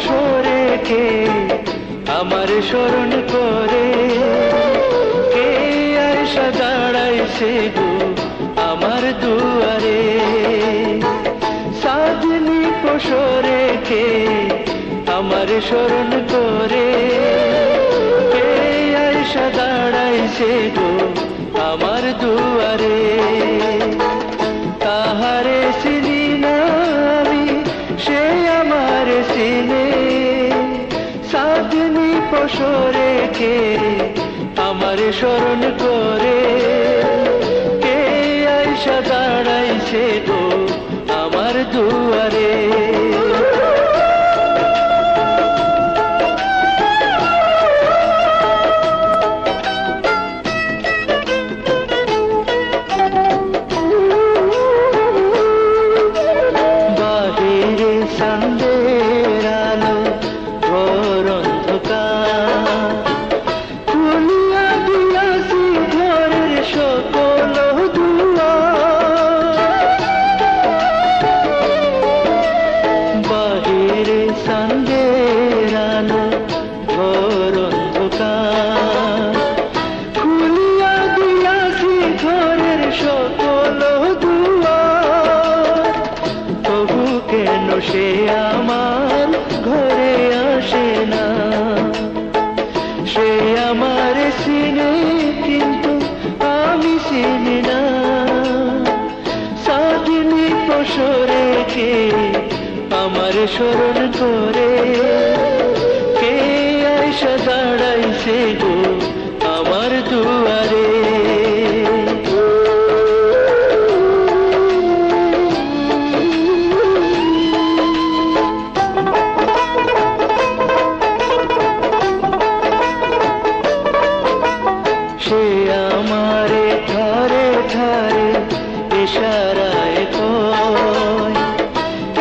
পশরে কে আমার স্মরণ করে, কে আয়সা দাঁড়াইছে গো আমার দুয়ারে। সাধনী পশরে কে আমার স্মরণ করে, কে আয়সা দাঁড়াইছে গো আমার দুয়ারে। তাহারে চিনি না আমি, সে আমার চিনে। সাধনী পশরে কে আমার স্মরণ করে, কে আয়সা দাঁড়াইছে গো আমার দুয়ারে। বাহিরে সন্ধ্যের আলো, ঘোর অন্ধকার, খুলিয়া দিয়াছি ঘরের সকল দুয়ার। বাহিরে সন্ধ্যের আলো, ঘোর অন্ধকার, খুলিয়া দিয়াছি ঘরের সকল দুয়ার। তবু কেন সে আমার ঘরে আসে না? সে আমার চিনে কিন্তু আমি চিনি না। সাধনী পশরে কে আমার স্মরণ করে, কে আয়সা দাঁড়াইছে গো আমার দুয়ারে। সে আমারে ধারে ধারে ইশারায় কয়,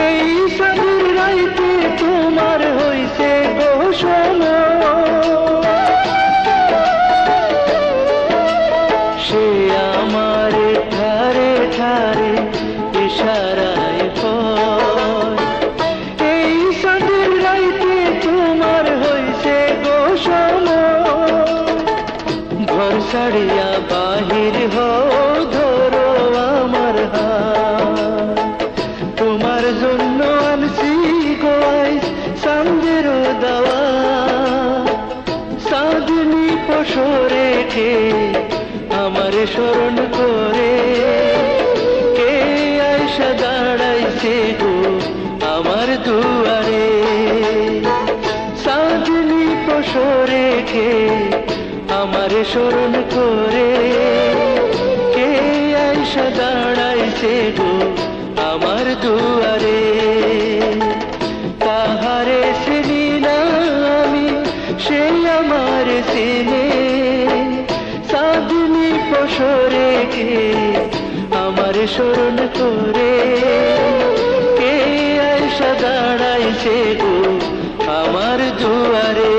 এই সাধুর রাইতে তোমার হইছে গো সময়। সে আমারে ধারে ধারে ইশারায় কয়, এই সাধুর রাইতে তোমার হইছে গো সময়। ঘর ছাড়িয়া বাহির হও, ধরো আমার হাত। তোমার জন্য আনছি গো আইস সান্দের দাওয়া। সাধনী পশরে কে আমার স্মরণ করে, কে আয়সা দাঁড়াইছে গো আমার দুয়ারে। সাধনী পশরে কে আমার স্মরণ করে, কে আয়সা দাঁড়াইছে গো আমার দুয়ারে। তাহারে চিনি না আমি, সে আমার চিনে। সাধনী পশরে কে আমার স্মরণ করে, কে আয়সা দাঁড়াইছে গো আমার দুয়ারে।